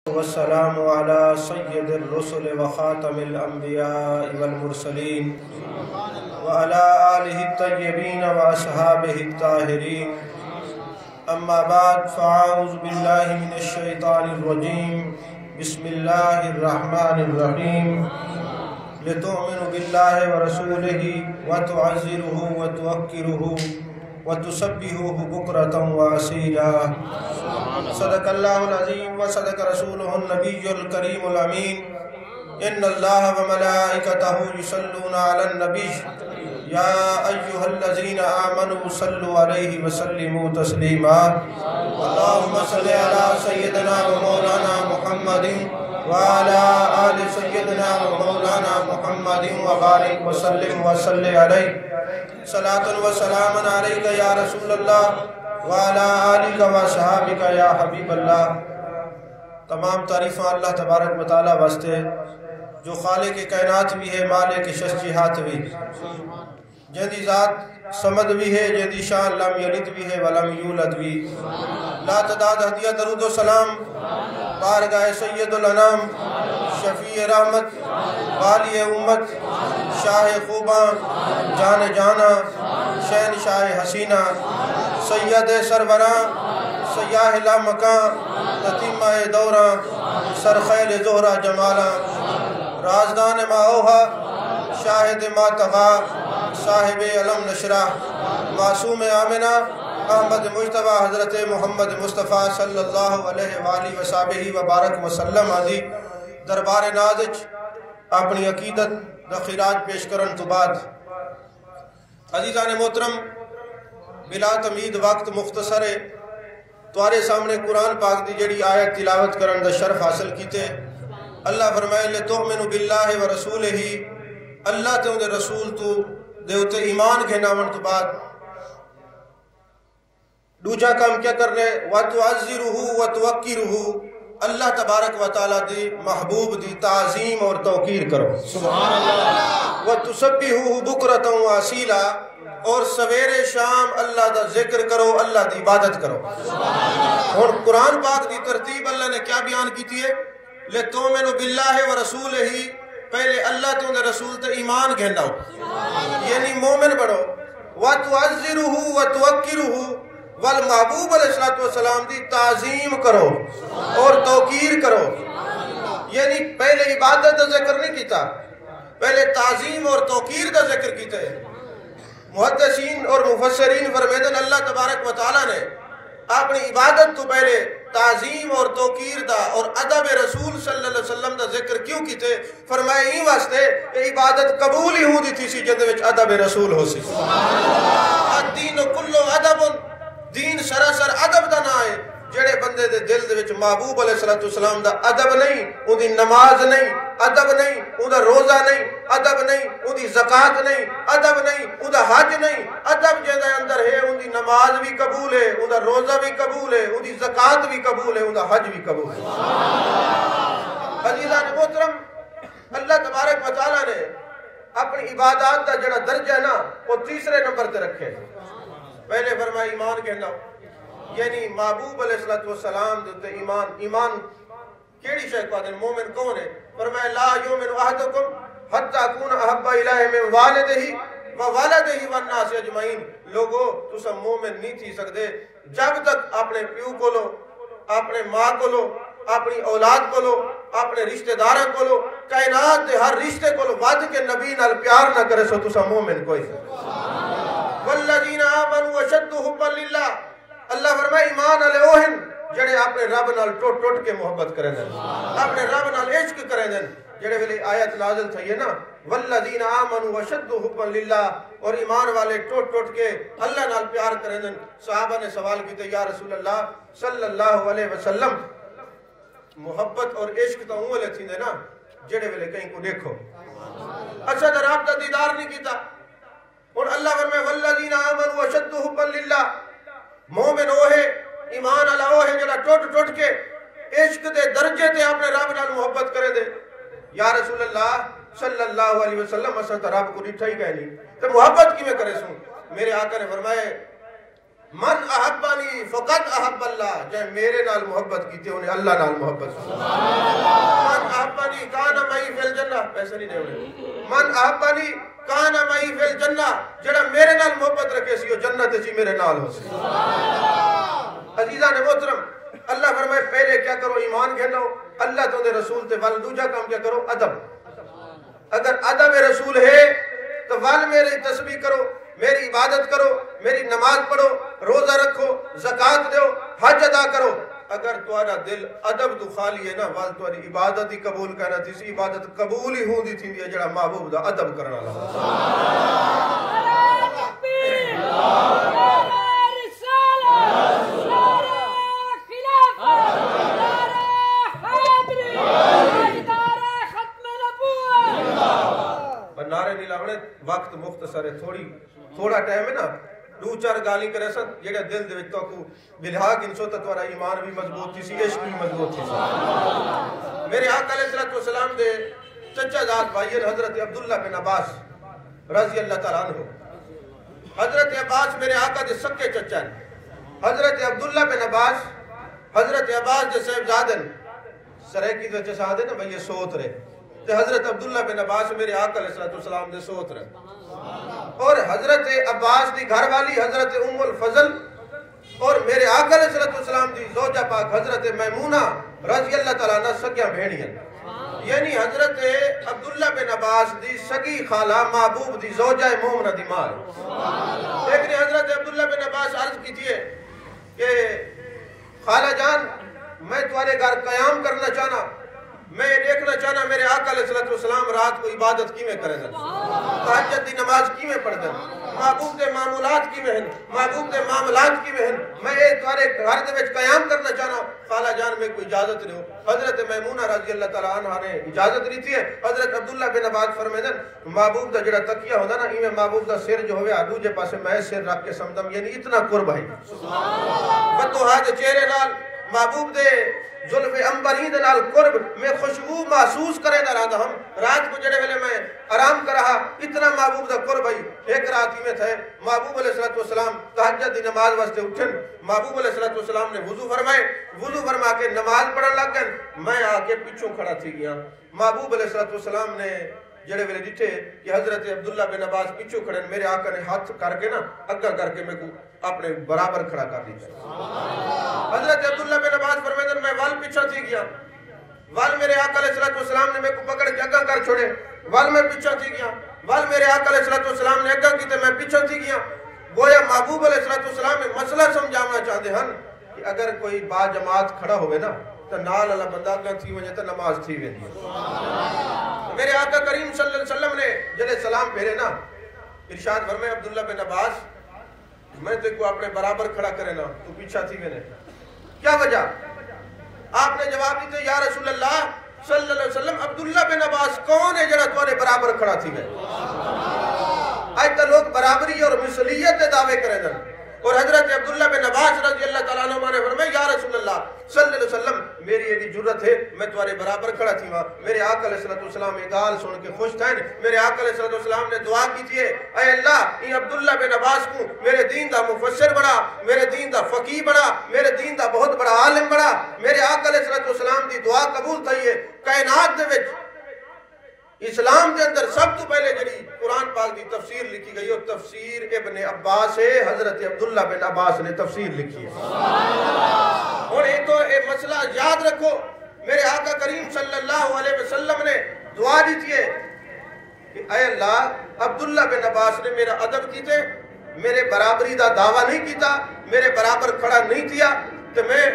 والسلام على سيد الرسل وخاتم الأنبياء والمرسلين وعلى آله الطيبين وأصحابه الطاهرين. أما بعد، فأعوذ بالله من الشيطان الرجيم. بسم الله الرحمن الرحيم. لتؤمنوا بالله ورسوله وتعزروه وتوقروه وتسبحوه بكرة وأصيلا. صدق الله العظيم وصدق رسوله النبي الكريم الأمين. إن الله وملائكته يصلون على النبي يا أيها الذين آمنوا صلوا عليه وسلموا تسليما. اللهم صل على سيدنا ومولانا محمد وعلى آل سيدنا ومولانا محمد وبارك وسلم وصل عليه. صلاة وسلام عليك يا رسول الله وعلى آلك وصحابك یا حبیب اللہ. تمام تعریفیں اللہ تبارک و تعالیٰ واسطے جو خالق کائنات بھی ہے، مالک ششجہات بھی، جہدی ذات صمد بھی ہے، جہدی شان لم یلد بھی ہے ولم یولد بھی. لا تعداد ہدیہ درود و سلام بارگاہ سید الانام، شفیع رحمت، والی امت، شاہ خوباں، جان جانا، شہنشاہ حسینہ، سید سربراں، سیاہ لا مکان، تتیمہ دوراں، سرخیل زہرہ جمالاں، رازدان ماؤہا، شاہد ماتغا، صاحب علم نشرہ، معصوم آمنہ، احمد مجتبہ حضرت محمد مصطفیٰ صلی اللہ علیہ وآلہ وسلم وبارک وسلم آدھی دربار نازج اپنی عقیدت دا خراج پیش کرن تو بعد، عزیزان محترم، بلا تمید وقت مختصر ہے. تمہارے سامنے قرآن پاک دی جڑی آیت تلاوت کرن دا شرف حاصل کیتے. اللہ فرمائے لِتُؤْمِنُوا بِاللَّهِ وَرَسُولِهِ، اللہ تے ان دے رسول تو دے اتے ایمان گھناون تو بعد دوجا کام کیا کر رہے؟ وَتُعَزِّرُهُ وَتُوَقِّرُهُ، اللہ تبارک و تعالیٰ دی محبوب دی تعظیم اور توقیر کرو. سبحان اللہ. وَتُسَبِّحُوهُ بُكْرَةً وَأَصِيلًا، اور سویرے شام اللہ دا ذکر کرو، اللہ دی عبادت کرو. اور قرآن پاک دی ترتیب اللہ نے کیا بیان کی تھی ہے؟ لِتُؤْمِنُوا بِاللَّهِ وَرَسُولِهِ، پہلے اللہ تے انہیں رسول تے ایمان گھناؤ، یعنی مومن بڑھو. وَتُعَزِّرُهُ وَتُوَقِّرُهُ، والمحبوب علیہ السلام دی تعظیم کرو اور توقیر کرو. یعنی پہلے عبادت دا ذکر نہیں کیتا، پہلے تعظیم اور توقیر دا ذکر کیتا ہے. محدثین اور مفسرین فرمیدن اللہ تبارک و تعالیٰ نے اپنی عبادت تو پہلے تعظیم اور توقیر دا اور ادب رسول صلی اللہ علیہ وسلم دا ذکر کیوں کیتے؟ فرمائے ہی واسطے کہ عبادت قبول ہی ہوں دی تھی سی جندے وچ ادب رسول ہو سی. الدین کلو ادب، دین سراسر ادب دا نہ ہے. جڑے بندے دے دل دے وچ محبوب علیہ السلام دا ادب نہیں، ان دی نماز نہیں، ادب نہیں، ان دا روزہ نہیں، ادب نہیں، ان دی زکاة نہیں، ادب نہیں، ان دا حج نہیں. ادب جہاں اندر ہے ان دی نماز بھی قبول ہے، ان دا روزہ بھی قبول ہے، ان دی زکاة بھی قبول ہے، ان دا حج بھی قبول ہے. عزیزان محترم، اللہ تبارک و تعالیٰ نے اپنی عبادات دا جڑا درجہ ہے نا وہ تیسرے نمبر تے رکھے. پہلے فرمایا ایمان کہنا، یعنی محبوب علیہ السلام دیتے ایمان. ایمان کیڑی شے کو دین؟ مومن کون ہے؟ فرمایا لا یؤمن احدکم حتی اکون احب الیہ من والدہ وولدہ والناس اجمعین. لوگو تسا مومن نہیں تھی سکتے جب تک اپنے پیو کو لو، اپنے ماں کو لو، اپنی اولاد کو لو، اپنے رشتہ داراں کو لو، کائنات دے ہر رشتے کو لو ود کے نبی نال پیار نہ کرے سو تسا مومن کوئی. والذین آمنوا اشد حبا للہ، اللہ فرمائے ایمان والے وہ ہیں جڑے اپنے رب نال ٹوٹ ٹوٹ کے محبت کریں دیں، اپنے رب نال عشق کریں دیں. جڑے ویلے آیت نازل تھی ہے نا والذین آمنوا اشد حبا للہ، اور ایمان والے ٹوٹ ٹوٹ کے اللہ نال پیار کریں دیں. صحابہ نے سوال کیتے یا رسول اللہ صلی اللہ علیہ وسلم، محبت اور عشق تو ہوں والے تھی دے نا جڑے ویلے کہیں کو دیکھو، اچھا در آپ دا دیدار نہیں کیتا. اور اللہ فرمائے والذین آمنوا اشد حبا للہ، مومن وہ ہے، ایمان اللہ وہ ہے جڑا ٹوٹ ٹوٹ کے عشق دے درجے تے اپنے رب نال محبت کرے دے. یا رسول اللہ صلی اللہ علیہ وسلم اساں تے رب کو ڈٹھا ہی کہہ نہیں تے محبت کیویں کرے سوں؟ میرے آقا نے فرمائے من احبانی فقط احب اللہ، جو میرے نال محبت کیتے انہیں اللہ نال محبت من احبانی کان معی فی الجنہ، پیسے نہیں دے ہوئے، من احبانی کان معی فی الجنہ، جڑا میرے نال محبت رکھے سی وہ جنت جی میرے نال ہو سی۔ عزیزان محترم، اللہ فرمائے پہلے کیا کرو ایمان گھنو، اللہ تو دے رسول تے وال دوجہ کام کیا کرو ادب۔ اگر ادب رسول ہے تو وال میری تسبیح کرو، میری عبادت کرو، میری نماز پڑھو، روزہ رکھو، زکاة دیو، حج ادا کرو۔ اگر تمہارا دل ادب تو خالی ہے نا، وال تمہاری عبادت ہی قبول کرنا تھی، عبادت قبول ہی ہوں دی تھی ہے جڑا محبوب دا ادب کرنا لگا۔ نعرے نہیں لاؤنے، وقت مختصر ہے، تھوڑا ٹائم ہے نا، دو چار گالی کرے سن جڑے دل دے وچ تو کو بلہا گنسو تے تمہارا ایمان بھی مضبوط تھی سی، عشق بھی مضبوط تھی سی۔ میرے آقا علیہ السلام دے چچا زاد بھائی حضرت عبداللہ بن عباس رضی اللہ تعالیٰ عنہ، حضرت عباس میرے آقا دے سکے چچا ہیں، حضرت عبداللہ بن عباس حضرت عباس دے صاحبزادن سرے کی دے چسادے نا بھئی یہ سوت رہے، تے حضرت عبداللہ بن عباس میرے آقا علیہ السلام دے سوت رہے، اور حضرت عباس دی گھر والی حضرت ام الفضل اور میرے آقا علیہ السلام دی زوجہ پاک حضرت میمونہ رضی اللہ تعالیٰ عنہ سگیاں بھیڑیاں، یعنی حضرت عبداللہ بن عباس دی سگی خالہ محبوب دی زوجہ مومنہ دی ماں۔ لیکن حضرت عبداللہ بن عباس عرض کی تھی کہ خالہ جان میں تمہارے گھر قیام کرنا چاہنا، میں یہ دیکھنا چاہنا میرے آقا علیہ السلام رات کو عبادت کی میں کریں دن، تہجد دی نماز کی میں پڑھ دن، محبوب دے معمولات کی میں ہیں، محبوب دے معاملات کی میں ہیں، میں یہ تمہارے گھر دے وچ قیام کرنا چاہنا۔ خالہ جان میں کوئی اجازت نہیں ہو۔ حضرت میمونہ رضی اللہ تعالیٰ عنہ نے اجازت نہیں تھی ہے۔ حضرت عبداللہ بن عباس فرمیدن محبوب دا جڑا تکیہ ہوتا نا، ایمیں محبوب دا سر جو ہوئے دوجے پاسے میں سر رکھ کے سمدم، یعنی اتنا قرب ہے۔ فتوحات چہرے نال محبوب دے ظلف امبرین نال قرب میں خوشبو محسوس کرے نہ رہا ہم رات کو جڑے ویلے میں آرام کر رہا، اتنا محبوب دا قرب ہے۔ ایک رات ہی میں تھے محبوب علیہ السلام تہجد دی نماز واسطے اٹھن، محبوب علیہ السلام نے وضو فرمائے، وضو فرما کے نماز پڑھن لگ گئے، میں آ کے پیچھوں کھڑا تھی گیا۔ محبوب علیہ السلام نے جڑے ویلے ڈٹھے کہ حضرت عبداللہ بن عباس پیچھوں کھڑے، میرے آقا نے ہاتھ کر کے نا اگا کر کے میں کو اپنے برابر کھڑا کر دیتا۔ حضرت عبداللہ بن عباس فرمیدن میں وال پیچھا تھی گیا، وال میرے آقا علیہ السلام نے میں کو پکڑ کے اگا کر چھوڑے، وال میں پیچھا تھی گیا، وال میرے آقا علیہ السلام نے اگا کی تے میں پیچھا تھی گیا۔ گویا محبوب علیہ السلام میں مسئلہ سمجھانا چاہتے ہیں کہ اگر کوئی با جماعت کھڑا ہوئے نا تو نال اللہ بندہ کا تھی وجہ تو نماز تھی وے دی۔ میرے آقا کریم صلی اللہ علیہ وسلم نے جلے سلام پھیرے نا، ارشاد فرمائے عبداللہ بن عباس میں تو کو اپنے برابر کھڑا کرے نا، تو پیچھا تھی میں نے، کیا وجہ؟ آپ نے جواب دیتے یا رسول اللہ صلی اللہ علیہ وسلم عبداللہ بن عباس کون ہے جڑا تمہارے برابر کھڑا تھی میں؟ آج تا لوگ برابری اور مثلیت دے دعوے کرے دن، اور حضرت عبداللہ بن عباس رضی اللہ تعالیٰ عنہ نے فرمایا یا رسول اللہ صلی اللہ علیہ وسلم میری یہ جرت ہے میں تمہارے برابر کھڑا تھی وہاں۔ میرے آقا علیہ السلام ایک گال سن کے خوش تھے، میرے آقا علیہ السلام نے دعا کی تھی اے اللہ یہ عبداللہ بن عباس کو میرے دین دا مفسر بنا، میرے دین دا فقیہ بنا، میرے دین دا بہت بڑا عالم بنا۔ میرے آقا علیہ السلام دی دعا قبول تھی ہے۔ کائنات دے وچ اسلام دے اندر سب تو پہلے جڑی قرآن پاک دی تفسیر لکھی گئی اور تفسیر ابن عباس ہے، حضرت عبداللہ بن عباس نے تفسیر لکھی ہے۔ اور یہ تو یہ مسئلہ یاد رکھو، میرے آقا کریم صلی اللہ علیہ وسلم نے دعا دی تھی کہ اے اللہ عبداللہ بن عباس نے میرا ادب کیتے، میرے برابری دا دعویٰ نہیں کیتا، میرے برابر کھڑا نہیں کیا، تو میں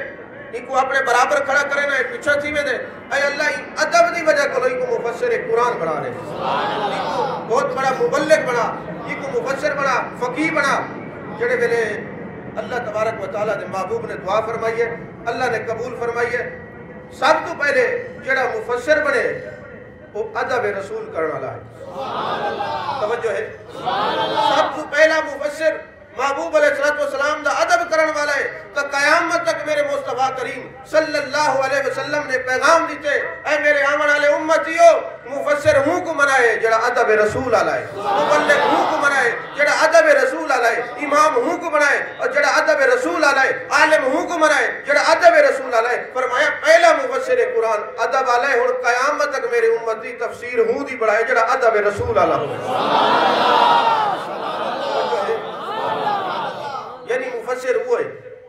ان کو اپنے برابر کھڑا کرے نا پیچھا تھی میں دے۔ اے اللہ ادب دی وجہ کو ان کو مفسر قرآن بنا رہے، ان کو بہت بڑا مبلغ بنا، ان کو مفسر بنا، فقیہ بنا۔ جڑے ویلے اللہ تبارک و تعالیٰ دے محبوب نے دعا فرمائی ہے، اللہ نے قبول فرمائی ہے، سب تو پہلے جڑا مفسر بنے وہ ادب رسول کرنا والا ہے۔ توجہ ہے، سب تو پہلا مفسر محبوب علیہ السلام دا ادب کرن والا ہے تو قیامت تک میرے مصطفیٰ کریم صلی اللہ علیہ وسلم نے پیغام دیتے اے میرے آمن والے امتیو مفسر ہوں کو منائے جڑا ادب رسول آلائے، مبلغ ہوں کو منائے جڑا ادب رسول آلائے، امام ہوں کو منائے اور جڑا ادب رسول آلائے، عالم ہوں کو منائے جڑا ادب رسول آلائے۔ فرمایا پہلا مفسر قرآن ادب آلائے، اور قیامت تک میرے امتی تفسیر ہوں دی بڑھائے جڑا ادب رسول آلائے۔ یعنی مفسر وہ ہے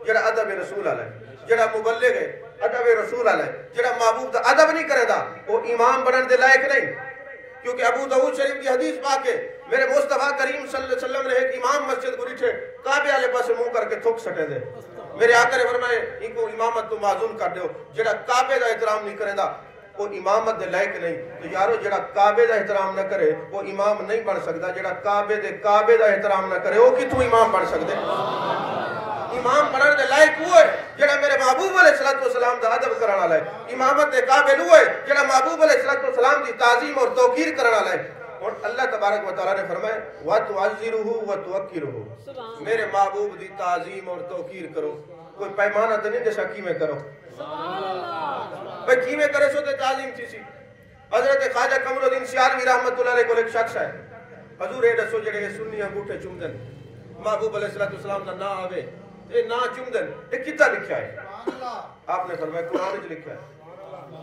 جڑا ادب رسول آلائے، جڑا مبلغ ہے ادب رسول آلائے، جڑا محبوب دا ادب نہیں کرے دا وہ امام بنن دے لائق نہیں۔ کیونکہ ابو داؤد شریف کی حدیث پاک ہے میرے مصطفیٰ کریم صلی اللہ علیہ وسلم نے ایک امام مسجد کو ریٹھے کعبے والے پاس منہ کر کے تھوک سٹے دے، میرے آقا نے فرمائے ان کو امامت تو معزول کر دیو، جڑا کعبے دا احترام نہیں کرے دا وہ امامت دے لائق نہیں۔ تو یارو جڑا کعبے دا احترام نہ کرے وہ امام نہیں بن سکتا، جڑا کعبے دا احترام نہ کرے وہ کتوں امام بن سکتے؟ امام بنن دے لائق وہ ہے جڑا میرے محبوب علیہ السلام دا ادب کرن والا ہے، امامت دے قابل وہ ہے جڑا محبوب علیہ السلام دی تعظیم اور توقیر کرن والا ہے۔ اور اللہ تبارک و تعالیٰ نے فرمایا وَتُعَزِّرُهُ وَتُوَقِّرُهُ، میرے محبوب دی تعظیم اور توقیر کرو، کوئی پیمانہ تو نہیں جیسا کی میں کرو، بھئی کی میں کرے سو تے تعظیم تھی سی۔ حضرت خواجہ قمر الدین سیالوی رحمت اللہ علیہ کو ایک شخص ہے، حضور اے دسو جڑے سنی انگوٹھے چوم دن محبوب علیہ السلام دا نہ آوے اے نا چوم دن اے کتا لکھا ہے؟ آپ نے فرمایا قرآن جو لکھا ہے۔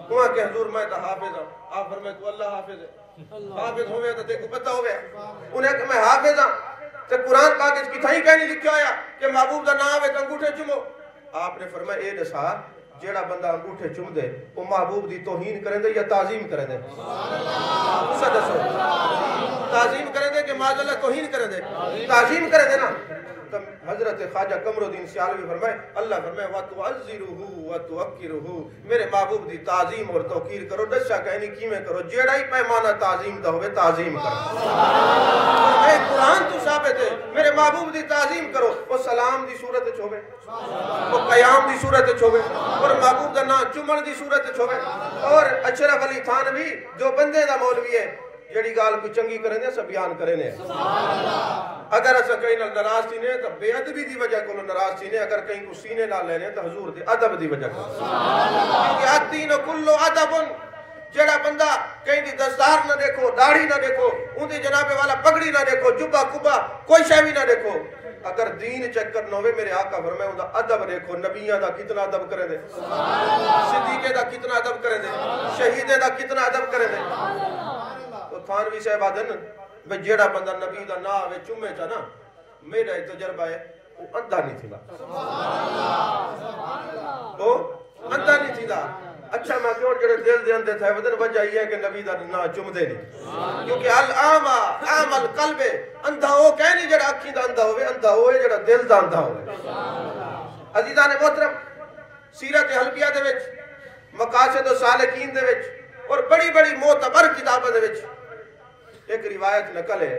وہاں کہ حضور میں تا حافظ ہوں، آپ فرمایا تو اللہ حافظ ہے، حافظ ہوئے تو دیکھو پتہ ہوئے، انہیں کہ میں حافظ ہوں تو قرآن پاک اس کی تھائی کہنی لکھا ہے کہ محبوب دا نہ آوے تو انگوٹھے چومو۔ آپ نے فرمایا اے دسا جیڑا بندہ انگوٹھے چوم دے وہ محبوب دی توہین کریں دے یا تعظیم کریں دے؟ اسا دسو تعظیم کریں دے کہ معاذاللہ توہین کریں دے؟ تعظیم کریں دے نا۔ حضرت خواجہ قمر الدین سیالوی فرمائے اللہ فرمائے وَتُعَزِّرُهُ وَتُوَقِّرُهُ، میرے محبوب دی تعظیم اور توقیر کرو، دشا کہنی کی میں کرو، جیڑا ہی پیمانہ تعظیم دا ہوئے تعظیم کرو۔ اے قرآن تو ثابت ہے میرے محبوب دی تعظیم کرو، وہ سلام دی صورت چھوڑے، وہ قیام دی صورت چھوڑے، اور محبوب دا نا چمن دی صورت چھوڑے۔ اور اشرف علی تھانوی جو بندے دا مولوی ہے جڑی گال کو چنگی کریں دے سب بیان کریں دے، اگر اسا کہیں ناراض تھی نے تو بے ادبی دی وجہ کو ناراض تھی نے، اگر کہیں کو سینے نہ لینے تو حضور دے ادب دی وجہ کو، کیونکہ الدین کلو ادب، جڑا بندہ کہیں دی دستار نہ دیکھو، داڑھی نہ دیکھو، ان دی جناب والا پگڑی نہ دیکھو، جبہ کبہ کوئی شے بھی نہ دیکھو، اگر دین چکر نہ ہوئے میرے آقا فرمائے ان دا ادب دیکھو، نبیاں دا کتنا ادب کرے دے، صدیقے دا کتنا ادب کرے دے، شہیدے دا کتنا ادب کرے دے۔ تو تھانوی صاحب آدھن بھئی جیڑا بندہ نبی دا نا آوے چومے چا نا، میرا تجربہ ہے وہ اندھا نہیں تھی دا، وہ اندھا نہیں تھی دا۔ اچھا میں کیوں جڑے دل دے اندھے تھے ودن وجہ یہ ہے کہ نبی دا نا چوم دے نہیں، کیونکہ العامہ عام القلب اندھا ہو کہہ نہیں جڑا اکھی دا اندھا ہوئے، اندھا ہوئے جڑا دل دا اندھا ہوئے۔ عزیزان محترم، سیرت حلبیہ دے وچ، مقاصد و سالکین دے وچ اور بڑی بڑی معتبر کتابوں دے وچ ایک روایت نقل ہے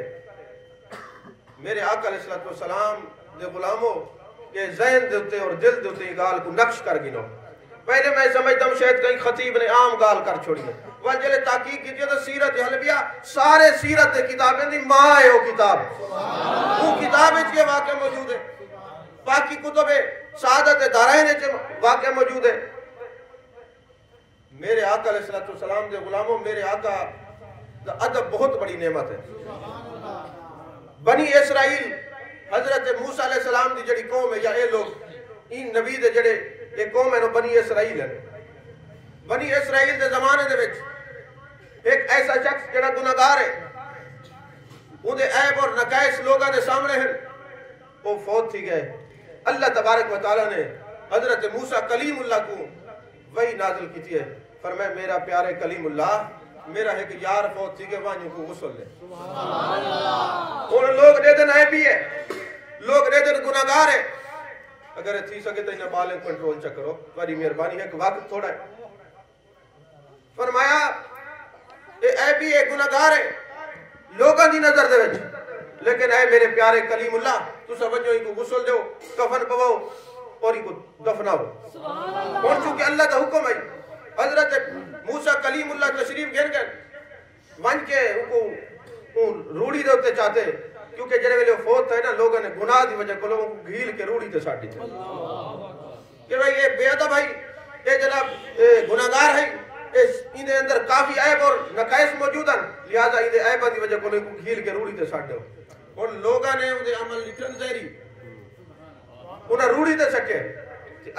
میرے آقا علیہ السلام دے غلاموں کے ذہن دیتے اور دل دیتے گال کو نقش کر گنو۔ پہلے میں سمجھتا ہوں شاید کہیں خطیب نے عام گال کر چھوڑی ہے، وجہ تحقیق کی تو سیرت حلبیہ سارے سیرت کتابیں دی ماں ہے وہ کتاب، وہ کتاب ہے یہ واقع موجود ہے، باقی کتب سعادت دارین واقع موجود ہے۔ میرے آقا علیہ السلام دے غلاموں، میرے آقا ادب بہت بڑی نعمت ہے۔ بنی اسرائیل حضرت موسیٰ علیہ السلام دی جڑی قوم ہے یا اے لوگ ان نبی دے جڑے ایک قوم ہے نو بنی اسرائیل ہے۔ بنی اسرائیل دے زمانے دے وچ ایک ایسا شخص جڑا گناہگار ہے، ان دے عیب اور نقائص لوگاں دے سامنے ہیں، وہ فوت تھی گئے۔ اللہ تبارک و تعالیٰ نے حضرت موسیٰ کلیم اللہ کو وہی نازل کی ہے، فرمائے میرا پیارے کلیم اللہ میرا ایک یار فوت تھی کہ وہاں کو غسل لے۔ اور لوگ دے دن آئے بھی ہے، لوگ دے دن گناہگار ہے، اگر تھی سکے تو انہیں بالیں کنٹرول چکرو، بڑی مہربانی ہے کہ وقت تھوڑا ہے۔ فرمایا اے بھی ایک گناہگار ہے لوگاں دی نظر دے وچ، لیکن اے میرے پیارے کلیم اللہ تو سمجھو ان کو غسل دیو، کفن پواؤ اور ان کو دفناؤ۔ اور چونکہ اللہ کا حکم ہے، حضرت موسیٰ کلیم اللہ تشریف گھر گئے ون کے ان کو روڑی دے ہوتے چاہتے کیونکہ جڑے ویلے فوت ہے نا لوگوں نے گناہ دی وجہ کو لوگوں کو گھیل کے روڑی تے ساٹی تے کہ بھئی یہ بے ادب ہے، یہ جناب گناہگار ہے، ان دے اندر کافی عیب اور نقائص موجود ہیں، لہذا ان دے عیبہ دی وجہ کو لوگوں کو گھیل کے روڑی تے ساٹے ہو، اور لوگوں نے ان دے عمل لکھن زہری انہیں روڑی دے سکے۔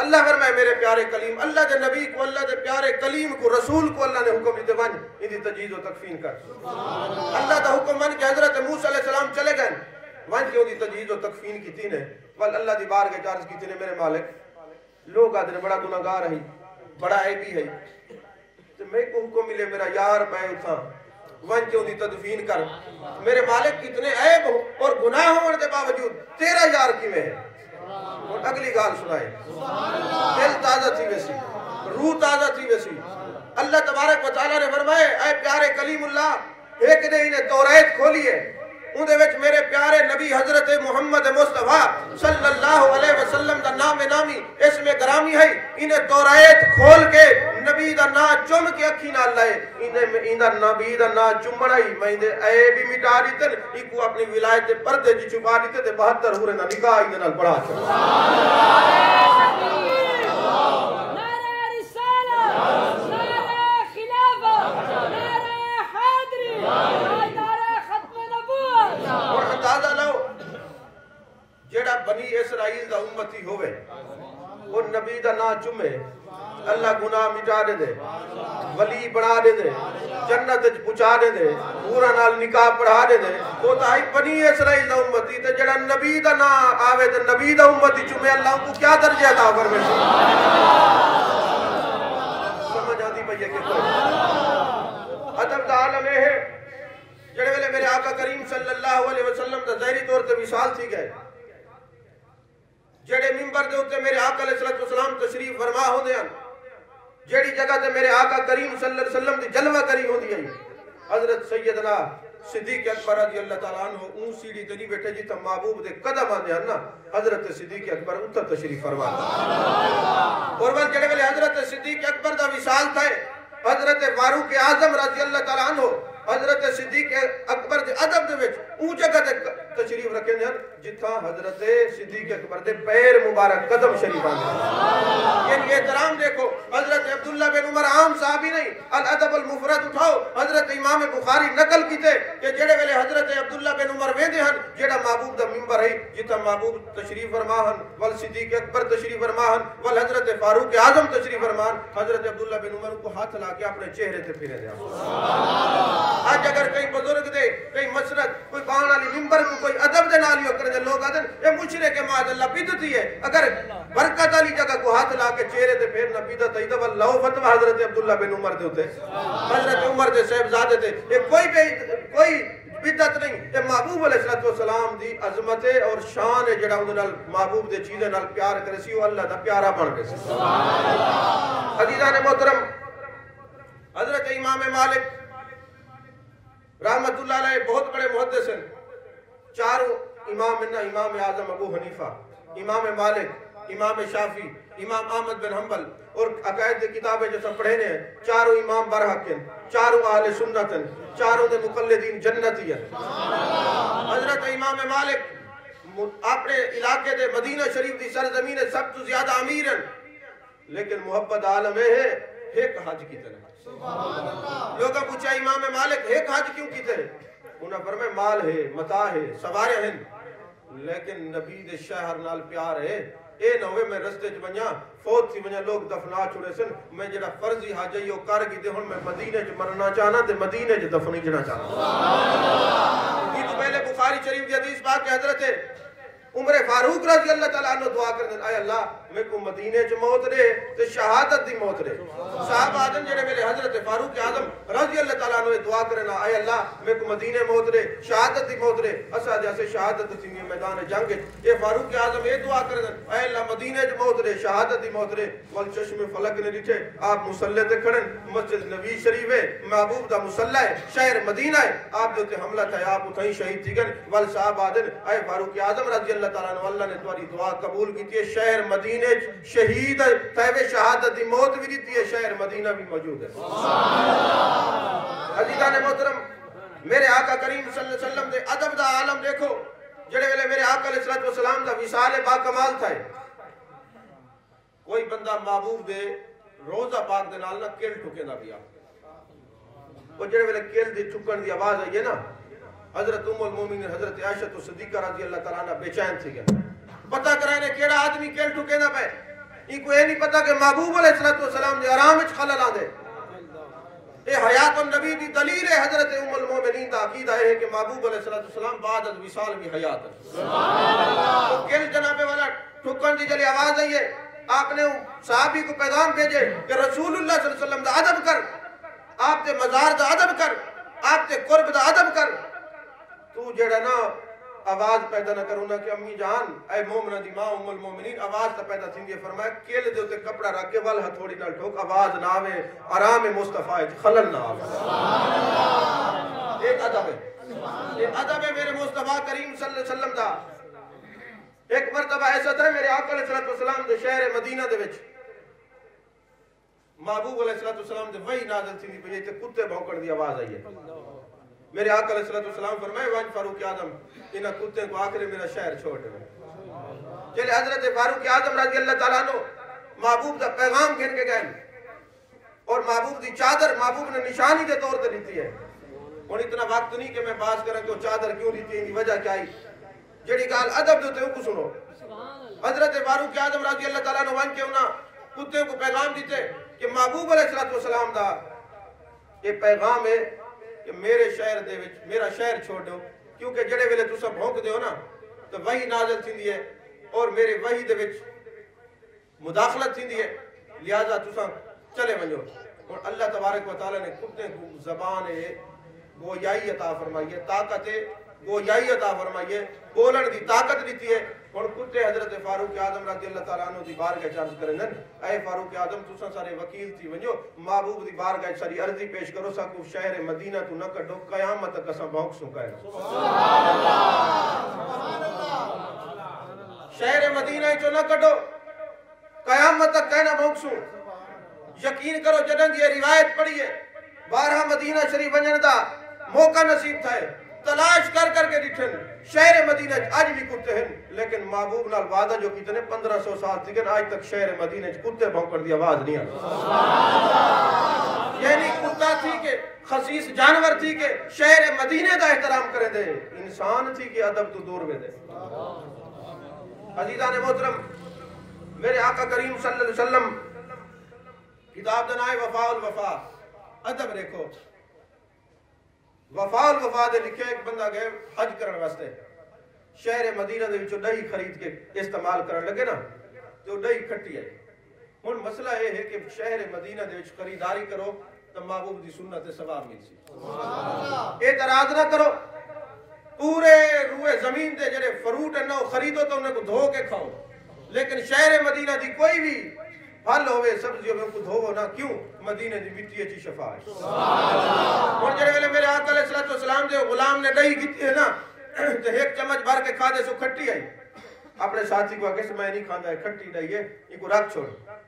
اللہ فرمائے میرے پیارے کلیم، اللہ دے نبی کو، اللہ دے پیارے کلیم کو، رسول کو اللہ نے حکم دیتے ون ان دی تجہیز و تکفین کر۔ اللہ دا حکم من کہ حضرت موسیٰ علیہ السلام چلے گئے ون کی ان دی تجہیز و تکفین کی تھی نے، ول اللہ دی بار کے چارج کی تھی نے میرے مالک لوگ آدھے بڑا گناہگار ہے، بڑا عیبی ہے، تو میں کو حکم ملے میرا یار میں اتھا ون کی ان دی تدفین کر، میرے مالک کتنے عیب اور گناہ ہونے دے باوجود تیرا یار کی میں ہے۔ اور اگلی گال سنائے، دل تازہ تھی ویسی، روح تازہ تھی ویسی۔ اللہ تبارک و تعالیٰ نے فرمائے اے پیارے کلیم اللہ ایک نے انہیں توریت کھولی ہے، ان دے وچ میرے پیارے نبی حضرت محمد مصطفیٰ صلی اللہ علیہ وسلم دا نام نامی اس میں گرامی ہے، انہیں توریت کھول کے نبی دا نا چم کے اکھی نہ لائے، انہیں دا نبی دا نا چمڑائی میں انہیں اے بھی مٹا دیتن، ایکو اپنی ولایت دے پردے جی چھپا دیتے تے 72 ہورے نہ نکاح انہیں نال پڑھا چھا۔ جیڑا بنی اسرائیل دا امتی ہوئے وہ نبی دا نا چمے اللہ گناہ مٹا دے دے، ولی بنا دے دے، جنت پچا دے دے، پورا نال نکاح پڑھا دے دے، وہ تا ہی بنی اسرائیل دا امتی تے جیڑا نبی دا نا آوے تے نبی دا امتی چمے اللہ کو کیا درجہ عطا فرمائے۔ سمجھ آتی بھئی کہ کوئی ادب دا عالم ہے جڑے ویلے میرے آقا کریم صلی اللہ علیہ وسلم دا ظاہری طور تے وصال تھی گئے، جڑے منبر دے ہوتے میرے آقا علیہ السلام تشریف فرما ہو دے ہیں، جڑی جگہ تے میرے آقا کریم صلی اللہ علیہ وسلم دی جلوہ کری ہو دی ہے، حضرت سیدنا صدیق اکبر رضی اللہ تعالیٰ عنہ اون سیڑھی تے نہیں بیٹھے جیتا محبوب دے قدم آنے ہیں نا، حضرت صدیق اکبر اتر تشریف فرما اور وہ جڑے والے حضرت صدیق اکبر دا وصال تھا، حضرت فاروق اعظم رضی اللہ تعالیٰ عنہ حضرت صدیق اکبر دے ادب دے وچ اون جگہ تے تشریف رکھے ہیں جتھا حضرت صدیق اکبر دے پیر مبارک قدم شریف آنے، یعنی احترام دیکھو۔ حضرت عبداللہ بن عمر عام صحابی نہیں، الادب المفرد اٹھاؤ، حضرت امام بخاری نقل کیتے کہ جڑے ویلے حضرت عبداللہ بن عمر ویندے ہیں جڑا محبوب دا منبر ہے جتھا محبوب تشریف فرما ہیں، ول صدیق اکبر تشریف فرما ہیں، ول حضرت فاروق اعظم تشریف فرما ہیں، حضرت عبداللہ بن عمر کو ہاتھ لا کے اپنے چہرے تے پھیرے دیا۔ آج اگر کئی بزرگ دے کئی مسند کوئی بان علی ممبر کو کوئی ادب دے نالیو کرنے لوگ آدھن اے مشرک معاذ اللہ بدعتی ہے، اگر برکت علی جگہ کو ہاتھ لا کے چہرے تے پھیرنا بدعت ہے تو اللہ فتوی حضرت عبداللہ بن عمر دے ہوتے، حضرت عمر دے صاحبزادے تھے، یہ کوئی بدعت نہیں، یہ محبوب علیہ السلام دی عظمت اور شان ہے جڑا انہوں نے محبوب دے چیزیں نال پیار کرے سی وہ اللہ دا پیارا بن گئے سی۔ عزیزان محترم، حضرت امام مالک رحمت اللہ علیہ بہت بڑے محدث ہیں، چاروں امام انہا امام اعظم ابو حنیفہ، امام مالک، امام شافی، امام احمد بن حنبل اور عقائد کی کتابیں جو سب پڑھے ہیں، چاروں امام برحق ہیں، چاروں اہل سنت ہیں، چاروں دے مقلدین جنتی ہیں۔ حضرت امام مالک اپنے علاقے دے مدینہ شریف دی سرزمین سب تو زیادہ امیر ہیں، لیکن محبت عالم ہے ایک حج کی طرح۔ لوگا پوچھا امام مالک ایک حج کیوں کی طرح؟ انہاں فرمائے مال ہے، متاع ہے، سوارے ہیں، لیکن نبی دے شہر نال پیار ہے، اے نہ ہوئے میں رستے چ بنیا فوت تھی بنیا لوگ دفنا چھوڑے سن، میں جڑا فرضی حج ہے وہ کر گئی دے ہن میں مدینے چ مرنا چاہنا تے مدینے چ دفنی جنا چاہنا۔ یہ تو پہلے بخاری شریف کی حدیث پاک کے حضرت عمر فاروق رضی اللہ تعالیٰ عنہ دعا کرنے اے اللہ میں کو مدینے چ موت دے تے شہادت دی موت دے۔ صاحب آدم جڑے میرے حضرت فاروق اعظم رضی اللہ تعالیٰ عنہ دعا کرنا اے اللہ میں کو مدینے موت دے شہادت دی موت دے، اسا جیسے شہادت تھی میدان جنگ اے فاروق اعظم یہ دعا کرنا اے اللہ مدینے چ موت دے شہادت دی موت دے۔ ول چشم فلک نے ڈٹھے آپ مصلی تے کھڑن، مسجد نبی شریف ہے، محبوب دا مصلی ہے، شہر مدینہ ہے، آپ جو تے حملہ تھا آپ اتھائی شہید تھی گن۔ ول صاحب آدم اے فاروق اعظم رضی اللہ تعالیٰ عنہ اللہ نے تمہاری دعا قبول کی تھی، شہر مدینہ شہید ہے، تیوے شہادت دی موت بھی دیتی ہے، شہر مدینہ بھی موجود ہے۔ عزیزان محترم، میرے آقا کریم صلی اللہ علیہ وسلم دے ادب دا عالم دیکھو جڑے ویلے میرے آقا علیہ السلام دا وصال با کمال تھا کوئی بندہ محبوب دے روزہ پاک دے نال نہ کل ٹھکے نہ پیا وہ جڑے ویلے کل دی ٹھکن دی آواز آئی ہے نا حضرت ام المومنین حضرت عائشہ صدیقہ رضی اللہ تعالیٰ عنہ بے چین تھی گیا پتہ کرائے کیڑا آدمی کل ٹھکے نہ پے ان کو یہ نہیں پتا کہ محبوب علیہ السلام دے آرام وچ خلل آندے اے حیات النبی دی دلیل ہے حضرت ام المومنین دا عقیدہ ہے کہ محبوب علیہ السلام بعد از وصال بھی حیات ہے سبحان اللہ تو کل جناب والا ٹھکن دی جلی آواز آئی ہے آپ نے صحابی کو پیغام بھیجے کہ رسول اللہ صلی اللہ علیہ وسلم دا ادب کر آپ دے مزار دا ادب کر آپ دے قرب دا ادب کر تو جڑا نا آواز پیدا نہ کروں نا کہ امی جان اے مومنہ دی ماں ام المومنین آواز تا پیدا تھی یہ فرمایا کیل دے ہوتے کپڑا رکھ کے والہ تھوڑی نہ ٹھوک آواز نہ آوے آرام مصطفیٰ خلل نہ آوے ایک ادب ہے ایک ادب ہے میرے مصطفیٰ کریم صلی اللہ علیہ وسلم دا ایک مرتبہ ایسا تھا میرے آقا علیہ السلام دے شہر مدینہ دے وچ محبوب علیہ السلام دے وہی نازل تھی پہ یہ کتے بھونکڑ دی آواز آئی ہے میرے آقا علیہ السلام فرمائے وانج فاروق اعظم انہا کتے کو آخر میرا شہر چھوڑ دے چلے حضرت فاروق اعظم رضی اللہ تعالیٰ عنہ محبوب دا پیغام گھن کے گئے اور محبوب دی چادر محبوب نے نشانی دے طور تے لیتی ہے اور اتنا وقت نہیں کہ میں باز کریں کہ وہ چادر کیوں لیتی ہے وجہ کیا ہی جڑی گال ادب دوتے ہوں کو سنو حضرت فاروق اعظم رضی اللہ تعالیٰ عنہ وان کے انہا کتے کو پیغام دیتے کہ محبوب علیہ السلام دا یہ پیغام ہے کہ میرے شہر دے وچ میرا شہر چھوڑ دو کیونکہ جڑے ویلے تسا بھونک دے ہو نا تو وہی نازل تھی ہے اور میرے وحی دے وچ مداخلت تھی ہے لہذا تسا چلے ونجو اور اللہ تبارک و تعالی نے کتے کو زبان گویائی عطا فرمائی ہے طاقت گویائی عطا فرمائی ہے بولن دی طاقت دیتی ہے اور کتے حضرت فاروق اعظم رضی اللہ تعالیٰ عنہ دی بارگاہ چارج کریں اے فاروق اعظم تسا سارے وکیل تھی ونجو محبوب دی بارگاہ ساری عرضی پیش کرو ساکو شہر مدینہ تو نہ کٹو قیامت تک اساں بھونک سوں کہے سبحان اللہ شہر مدینہ چو نہ کٹو قیامت تک کہنا بھونک سوں یقین کرو جنن دی روایت پڑھیے بارہ مدینہ شریف ونجن دا موقع نصیب تھا ہے تلاش کر کر کے ڈٹھن شہر مدینہ آج بھی کتے ہیں لیکن محبوب نال وعدہ جو کتنے 1500 سال تھی کہ آج تک شہر مدینہ کتے بھونکڑ دی آواز نہیں آئی یعنی کتا تھی کہ خصیص جانور تھی کہ شہر مدینہ دا احترام کرے دے انسان تھی کہ ادب تو دور میں دے عزیزان محترم میرے آقا کریم صلی اللہ علیہ وسلم کتاب دنائے وفا الوفا ادب دیکھو وفا الوفا دے لکھے ایک بندہ گئے حج کرن واسطے شہر مدینہ دے وچوں دہی خرید کے استعمال کرن لگے نا تو دہی کھٹی ہے ہن مسئلہ یہ ہے کہ شہر مدینہ دے وچ خریداری کرو تو محبوب دی سنت ثواب مل سی اعتراض نہ کرو پورے روئے زمین دے جڑے فروٹ ہیں نا خریدو تو انہیں کو دھو کے کھاؤ لیکن شہر مدینہ دی کوئی بھی پھل ہوئے سبزیوں میں کو دھوو نا کیوں مدینہ دی مٹی اچھی شفا ہے اور جڑے ویلے میرے آقا علیہ السلام دے غلام نے دہی کیتی ہے نا تو ایک چمچ بھر کے کھا دے سو کھٹی آئی اپنے ساتھی کو آگے سے میں نہیں کھاندہ ہے کھٹی دہی ہے یہ کو رکھ چھوڑ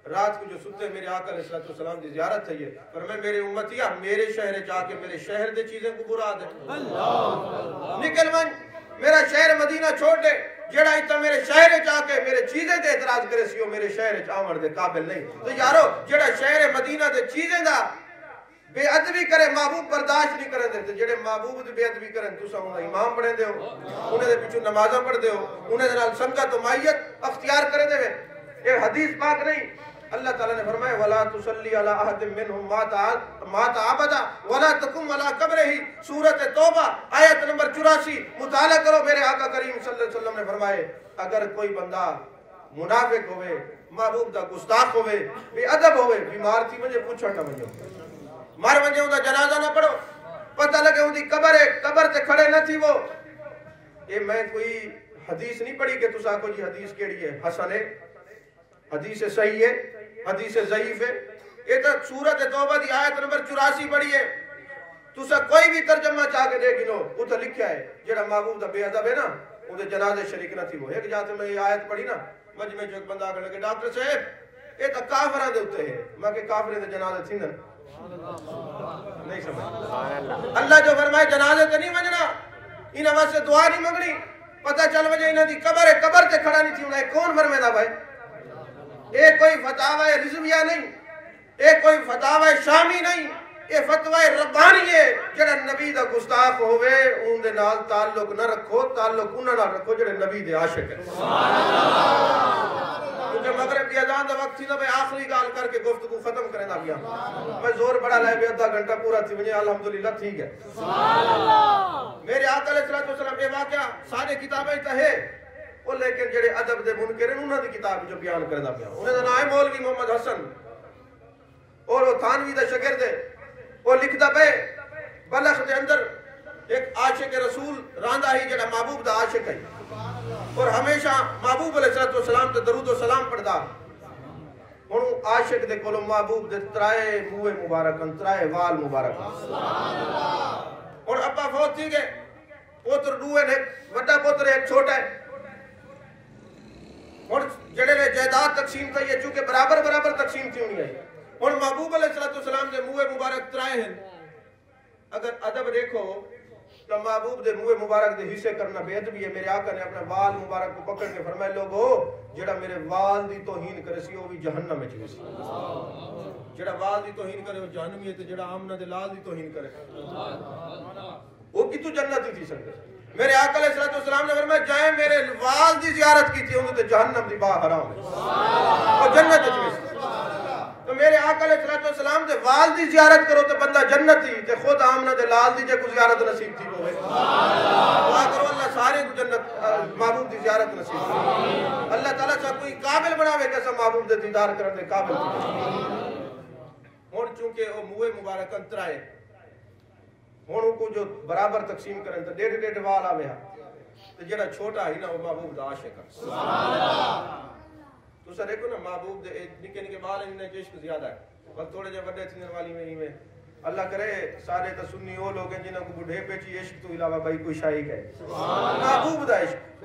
رات کو جو ستے میرے آقا علیہ السلام دی زیارت ہے یہ پر میں میرے امتیہ میرے شہر جا کے میرے شہر دے چیزیں کو برا دے نکل من میرا شہر مدینہ چھوڑ دے جڑا ایتا میرے شہر جا کے میرے چیزیں دے اعتراض کرے سیو میرے شہر چاور دے قابل نہیں تو یارو جڑا شہر مدینہ دے چیزیں دا بے ادبی کرے محبوب برداشت نہیں کرے دے جڑے محبوب دے بے ادبی کریں تو سا انہیں امام پڑھیں دے ہو انہیں دے پیچھو نمازہ پڑھ دے ہو انہیں دے نال سنگت و مائیت اختیار کرے دے ایک حدیث پاک نہیں اللہ تعالیٰ نے فرمائے وَلَا تُسَلِّ عَلَىٰ أَحَدٍ مِّنْهُمْ مَاتَ أَبَدًا وَلَا تَقُمْ عَلَىٰ قَبْرِهِ سورۃ توبہ آیت نمبر 84 مطالعہ کرو میرے آقا کریم صلی اللہ علیہ وسلم نے فرمائے اگر کوئی بندہ منافق ہوئے محبوب دا گستاخ ہوئے بے ادب ہوئے بیمار تھی مجھے پوچھا نہ مجھے مار مجھے ہوں دا جنازہ نہ پڑھو پتہ لگے ہوں دی قبر ہے قبر تے کھڑے نہ تھی وہ یہ میں کوئی حدیث نہیں پڑھی کہ تسا کو جی حدیث کیڑی ہے حسن ہے حدیث صحیح ہے حدیث ضعیف ہے یہ تو سورۃ توبہ دی آیت نمبر 84 پڑھی ہے تو سا کوئی بھی ترجمہ چاہ کے دیکھ لو وہ تو لکھیا ہے جڑا محبوب دا بے ادب ہے نا وہ دے جنازے شریک نہ تھی وہ ایک جاتے میں یہ آیت پڑھی نا مجمع جو ایک بندہ آگے لگے ڈاکٹر صاحب یہ تو کافران دے ہوتے ہیں میں کہ کافرین دے جنازے تھی نا نہیں سمجھ اللہ جو فرمائے جنازے تے نہیں منجنا انہاں واسطے دعا نہیں منگنی پتہ چل وجہ انہاں دی قبر ہے قبر تے کھڑا نہیں تھی انہیں کون فرمائے دا بھائی ایک کوئی فتاوی رضویہ نہیں ایک کوئی فتاوی شامی نہیں یہ فتوی ربانی ہے جڑا نبی دا گستاخ ہوئے ان دے نال تعلق نہ رکھو تعلق انہاں نال رکھو جڑے نبی دے عاشق ہیں کیونکہ مغرب کی اذان دا وقت تھی نا بھئی آخری گال کر کے گفتگو ختم کریں دا بیا میں زور بڑا لائے بھی آدھا گھنٹہ پورا تھی ونجے الحمدللہ ٹھیک ہے میرے آقا علیہ السلام یہ واقعہ سارے کتابیں تا ہے وہ لیکن جڑے ادب دے منکر ہیں انہاں دی کتاب جو بیان کرنا پیا انہاں دا نام ہے مولوی محمد حسن اور وہ تھانوی دا شاگرد ہے وہ لکھدا پے بلخ دے اندر ایک عاشق رسول راندا ہی جڑا محبوب دا عاشق ہے اور ہمیشہ محبوب علیہ السلام تے درود و سلام پڑھدا ہن عاشق دے کولوں محبوب دے ترائے منہ مبارک ترائے وال مبارک سبحان اللہ اور ابا فوت تھی گئے پوتر دوے نے بڑا پوتر ایک چھوٹا ہے اور جڑے نے جائیداد تقسیم تھی یہ چونکہ برابر برابر تقسیم تھی ہونی ہے اور محبوب علیہ السلام دے منہ مبارک ترائے ہیں اگر ادب دیکھو تو محبوب دے منہ مبارک دے حصے کرنا بے ادبی ہے میرے آقا نے اپنے وال مبارک کو پکڑ کے فرمائے لوگو جڑا میرے وال دی توہین کرے سی وہ بھی جہنم میں چلے سی جڑا وال دی توہین کرے وہ جہنمی ہے تے جڑا آمنہ دے لال دی توہین کرے وہ کتو جنت ہی تھی سکتے میرے آقا علیہ السلام نے فرمایا جائیں میرے وال دی زیارت کی تھی انہوں تے جہنم دی باہ حرام ہے اور جنت چلے تو میرے آقا علیہ السلام دے وال دی زیارت کرو تو بندہ جنت ہی تے خود آمنہ دے لال دی جے کو زیارت نصیب تھی ہوئے دعا کرو اللہ سارے کو جنت محبوب دی زیارت نصیب تھی اللہ تعالیٰ سے کوئی قابل بناوے کیسا محبوب دے دیدار کرنے قابل تھی اور چونکہ وہ منہ مبارک انترائے ہوں کو جو برابر تقسیم کریں تو ڈیڑھ ڈیڑھ وال آوے ہاں تو جڑا چھوٹا ہی نا وہ محبوب دا عاشق ہے سبحان اللہ تو سر دیکھو نا محبوب دے نکے نکے وال انہیں عشق زیادہ ہے وقت تھوڑے جب بڑے تھنے والی میں اللہ کرے سارے تا سنی وہ لوگ ہیں جنہوں کو بڑھے پیچی عشق تو علاوہ بھائی کوئی شاہی ہے محبوب دا عشق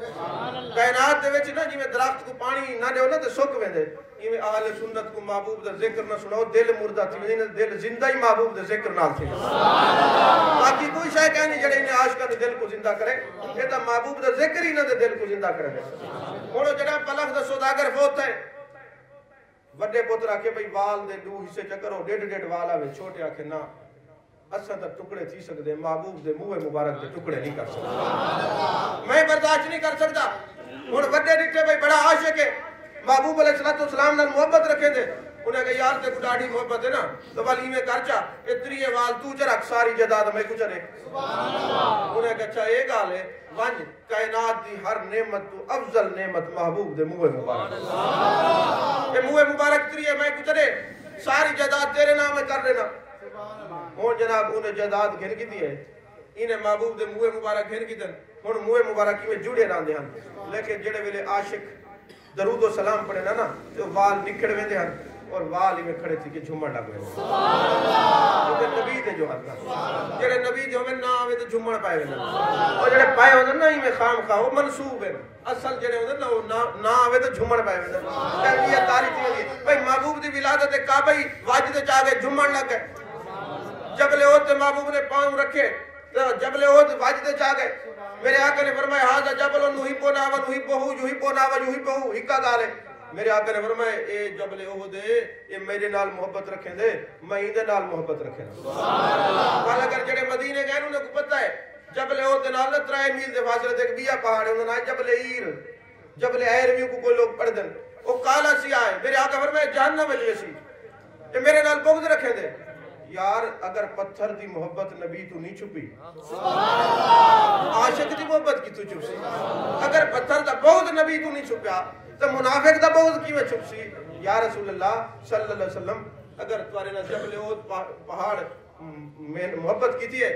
کائنات دے وچ نا جی میں درخت کو پانی نہ دے ہو نا تے سوک ویندے یہ اہل سنت کو محبوب دا ذکر نہ سناؤ دل مردہ تھی دل زندہ ہی محبوب دا ذکر نہ تھی باقی کوئی شاہ کہنی جڑے انہیں عاشقہ دے دل کو زندہ کرے یہ تا محبوب دا ذکر ہی نہ دے دل کو زندہ کرے ہونو جناب پلک دا سوداگر فوت ہے بڑے پوتر آکے بھئی وال دے دو حصے چکرو ڈیڑھ ڈیڑھ وال آوے چھوٹے آکے نا اصلا تا ٹکڑے تھی سکتے محبوب دے منہ مبارک دے ٹکڑے نہیں کر سکتا میں برداشت نہیں کر سکتا اور بڑے ڈٹھے بھئی بڑا عاشق ہے محبوب علیہ السلام نے محبت رکھیں دے انہیں کہا یار تے کو ڈاڑی محبت ہے نا تو والی میں کرچا اتری وال تو چرک ساری جداد میں کچھ رہے انہیں کہا اچھا ایک آل ہے ونج کائنات دی ہر نعمت تو افضل نعمت محبوب دے منہ مبارک یہ منہ مبارک تری ہے میں کچھ رہے ساری جداد تیرے نام میں کر لینا ہون جناب انہیں جداد گھن کی دی ہے انہیں محبوب دے منہ مبارک گھن کی دن ہون منہ مبارکی میں جڑے راندے ہیں لیکن جڑے ویلے عاشق درود و سلام پڑھے نا تو وال نکڑ ویندے ہیں اور وال ہی میں کھڑے تھی کہ جھمڑ لگ گئے کیونکہ نبی دے جو حد جڑے نبی دے ہمیں نہ آوے تو جھمڑ پائے ویندے اور جڑے پائے ہوندے نا ہی میں خام خواہ وہ منصوب ہے اصل جڑے ہوندے نا وہ نہ آوے تو جھمڑ پائے ویندے تربیت تاریخ ہوندی بھئی محبوب دی ولادت کعبہ ہی واجد چاہ گئے جھمڑ لگ گئے جبل احد محبوب نے پاؤں رکھے جبل احد واجد چاہ گئے میرے آقا نے فرمایا ہاں جبل نحبنا و نحبہ یحبنا و یحبہ ہکا گالے میرے آقا نے فرمایا اے جبل احد اے میرے نال محبت رکھیں دے میں دے نال محبت رکھیں سبحان اللہ اگر جڑے مدینے گئے انہیں کو پتہ ہے جبل احد نال 3 میل دے فاصلے تے بیا پہاڑ ہے انہاں نے جبل عیر جبل ایرویو کو کوئی لوگ پڑھ دیں وہ کالا سیاہ ہے میرے آقا فرمایا جہنم میں جیسی اے میرے نال بغض رکھیں دے یار اگر پتھر دی محبت نبی تو نہیں چھپی عاشق دی محبت کی تو چھپ سی اگر پتھر دا بغض نبی تو نہیں چھپیا تو منافق دا بغض کی میں چھپ سی یا رسول اللہ صلی اللہ علیہ وسلم اگر تمہارے نا جبل احد پہاڑ میں محبت کی تھی ہے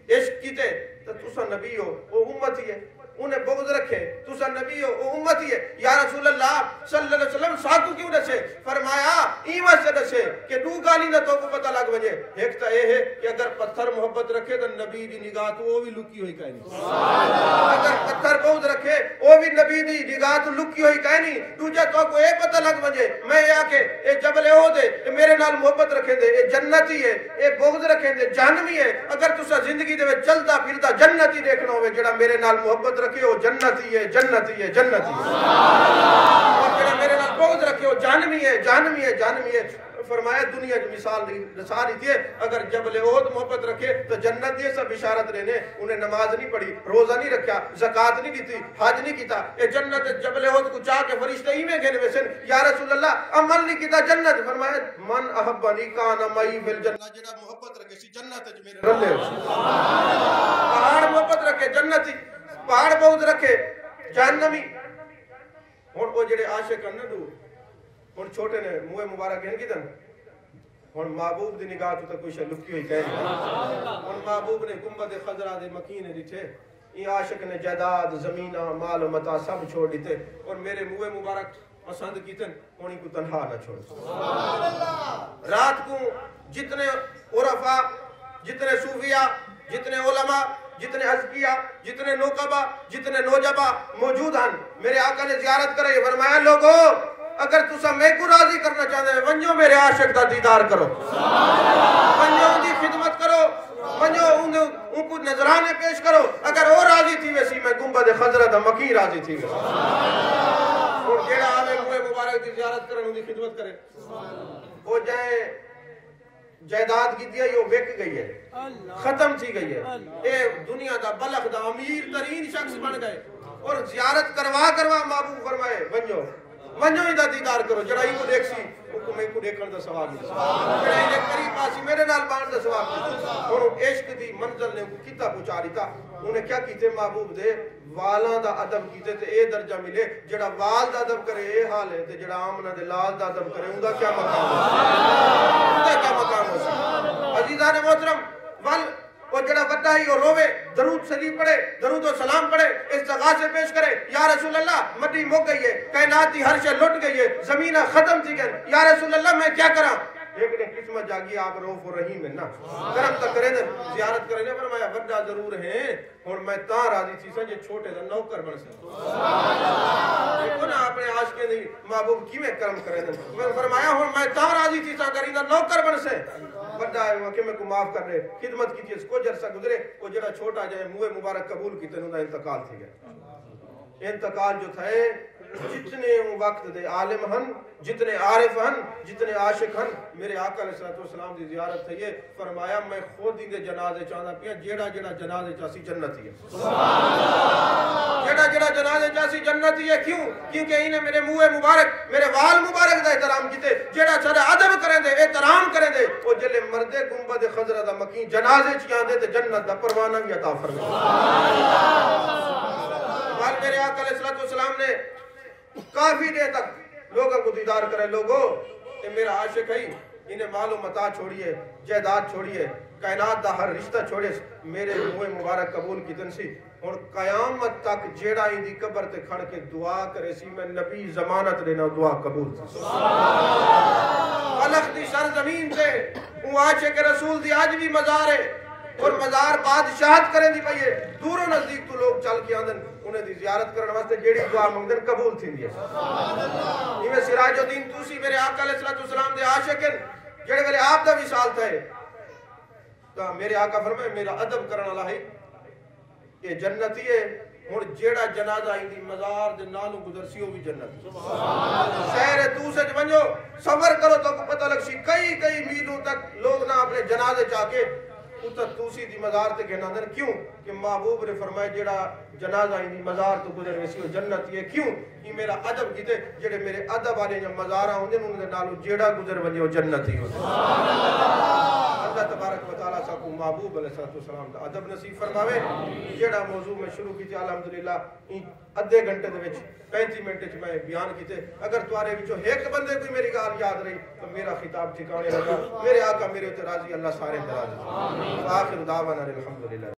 عشق کی تھے تو تسا نبی ہو وہ امت ہی ہے انہیں بغض رکھے تسا نبی ہو او امتی ہے یا رسول اللہ صلی اللہ علیہ وسلم ساتھو کیوں دسے فرمایا ایمہ سے دسے کہ دو گالی نہ تو کو پتہ لگ بجے ایک تا یہ ہے کہ اگر پتھر محبت رکھے تو نبی دی نگاہ تو وہ بھی لکی ہوئی کہیں اگر پتھر بغض رکھے وہ بھی نبی دی نگاہ تو لکی ہوئی کہیں نہیں دوجہ تو کو اے پتہ لگ بجے میں یہ آکے اے جبل احد ہے اے میرے نال محبت رکھیں دے اے جنتی ہے اے بغض رکھیں دے جہنمی ہے اگر تسا زندگی دے چلتا پھرتا جنتی دیکھنا ہوئے جڑا میرے نال محبت رکھے ہو جنتی ہے جنتی ہے جنتی ہے اور جڑا میرے نال بغض رکھے ہو جہنمی ہے جہنمی ہے جہنمی ہے فرمایا دنیا کی مثال رسا رہی تھی اگر جبل احد محبت رکھے تو جنت دی سب بشارت رہنے انہیں نماز نہیں پڑھی روزہ نہیں رکھا زکات نہیں دیتی حج نہیں کیتا اے جنت جبل احد کو چاہ کے فرشتے ہی میں گھنے ویسن یا رسول اللہ عمل نہیں کیتا جنت فرمایا من احبنی کان معی فی الجنہ جڑا محبت رکھے سی جنت وچ میرے رلے پہاڑ محبت رکھے جنتی پہاڑ بہت رکھے جہنمی ہن او جڑے عاشق ہیں نا دو ہن چھوٹے نے منہ مبارک ہیں کدن ہن محبوب دی نگاہ تو کوئی شے لکی ہوئی کہے ہن محبوب نے گنبد خضرا دے مکینے دٹھے یہ عاشق نے جائیداد زمینہ مال و متاع سب چھوڑ دیتے اور میرے منہ مبارک پسند کیتن انہی کو تنہا نہ چھوڑ رات کو جتنے عرفاء جتنے صوفیاء جتنے علماء جتنے ازکیاء جتنے نوکبہ جتنے نوجبہ موجود ہیں میرے آقا نے زیارت کرے فرمایا لوگو اگر تسا میں کو راضی کرنا چاہتے ہیں ونجو میرے عاشق دا دیدار کرو ونجو ان دی خدمت کرو ونجو ان کو نظرانے پیش کرو اگر وہ راضی تھی ویسی میں گنبد خضرا دا مکی راضی تھی ویسی اور جیڑا آمیں ہوئے مبارک دی زیارت کریں ان دی خدمت کریں وہ جائیں جائیداد کی دیا یہ ویک گئی ہے ختم تھی گئی ہے اے دنیا دا بلخ دا امیر ترین شخص بن گئے اور زیارت کروا محبوب فرمائے ونجو ہی دا دیدار کرو جڑائی کو دیکھ سی میں کو دیکھن دا ثواب نہیں جڑائی نے قریب آسی میرے نال بان دا ثواب نہیں اور عشق دی منزل نے کو کتا پہنچا رہی تھا انہیں کیا کیتے محبوب دے والاں دا ادب کیتے تے اے درجہ ملے جڑا وال دا ادب کرے اے حال ہے تے جڑا آمنہ دے لال دا ادب کرے ان دا کیا مقام ہو عزیزان محترم وہ جڑا وڈا ہی اور روے درود شریف پڑھے درود و سلام پڑھے استغاثے پیش کرے یا رسول اللہ مٹی مک گئی ہے کائنات کی ہر شے لٹ گئی ہے زمینہ ختم تھی گئی یا رسول اللہ میں کیا کراں ایک نے قسمت جاگی آپ روف و رحیم ہے نا کرم تک کرے دیں زیارت کرے دیں فرمایا وڈا ضرور ہیں اور میں تاں راضی تھی سنجھے چھوٹے دن نوکر بن سے دیکھو نا اپنے عاشقیں نہیں محبوب کی میں کرم کرے دیں فرمایا ہوں میں تاں راضی تھی سا کری دن نوکر بن سے بڑا ہے وہاں کہ میں کو معاف کر رہے خدمت کی تھی اس کو جرسہ گزرے وہ جڑا چھوٹا جائے منہ مبارک قبول کی تنہوں دا انتقال تھی گئے انتقال جو تھے جتنے وقت دے عالم ہن جتنے عارف ہن جتنے عاشق ہن میرے آقا علیہ السلام دی زیارت تھی فرمایا میں خود ہی دے جنازے چاہتا پیا جیڑا جنازے چاہسی جنتی ہے جیڑا جنازے چاہسی جنتی ہے کیوں کیونکہ انہیں میرے منہ مبارک میرے وال مبارک دا احترام کیتے جیڑا چھڑے ادب کریں دے احترام کریں دے وہ جلے مردے گنبد خضرا دا مکین جنازے چیاں دے تے جنت دا پروانہ بھی عطا فرمائے میرے آقا علیہ السلام نے کافی دیر تک لوگوں کو دیدار کرے لوگوں کہ میرا عاشق ہے انہیں مال و متاع چھوڑیے جائیداد چھوڑیے کائنات دا ہر رشتہ چھوڑیے میرے منہ مبارک قبول کی تنسی اور قیامت تک جیڑا ہی دی قبر تے کھڑ کے دعا کرے سی میں نبی ضمانت لینا دعا قبول تھی خلق دی سرزمین سے وہ عاشق رسول دی آج بھی مزار ہے اور مزار بادشاہت کریں دی پئیے دور و نزدیک تو لوگ چل کے آندن انہیں دی زیارت کرنے واسطے جیڑی دعا مانگدن قبول تھی دیا یہ سراج الدین توسی میرے آقا علیہ السلام دے عاشقن جڑے والے آپ دا وصال تھا ہے تو میرے آقا فرمائے میرا ادب کرنا اللہ ہے کہ جنتی ہے اور جیڑا جنازہ ہی دی مزار دے نالوں گزرسی ہو بھی جنت شہر توسے جمانجو سفر کرو تو پتہ لگ سی کئی میلوں تک لوگ نہ اپنے جنازے چاہ کے اتر توسی دی مزار تے گھنا دن کیوں کہ محبوب نے فرمائے جڑا جنازہ ہی دی مزار تو گزر ویسی ہو جنتی ہے کیوں کہ میرا ادب کیتے جڑے میرے ادب آنے جب مزارہ ہوں دن انہوں نے نالو جیڑا گزر ونجے ہو جنتی ہو اللہ تبارک و تعالیٰ ساکو محبوب علیہ السلام دا ادب نصیب فرماوے جڑا موضوع میں شروع کی تھی الحمدللہ ادھے گھنٹے دے وچ 35 منٹ میں بیان کیتے اگر توارے وچوں ایک بندے کوئی میری گال یاد رہی تو میرا خطاب ٹھکانے لگا میرے آقا میرے تے راضی اللہ سارے راضی آخر دعوانا الحمدللہ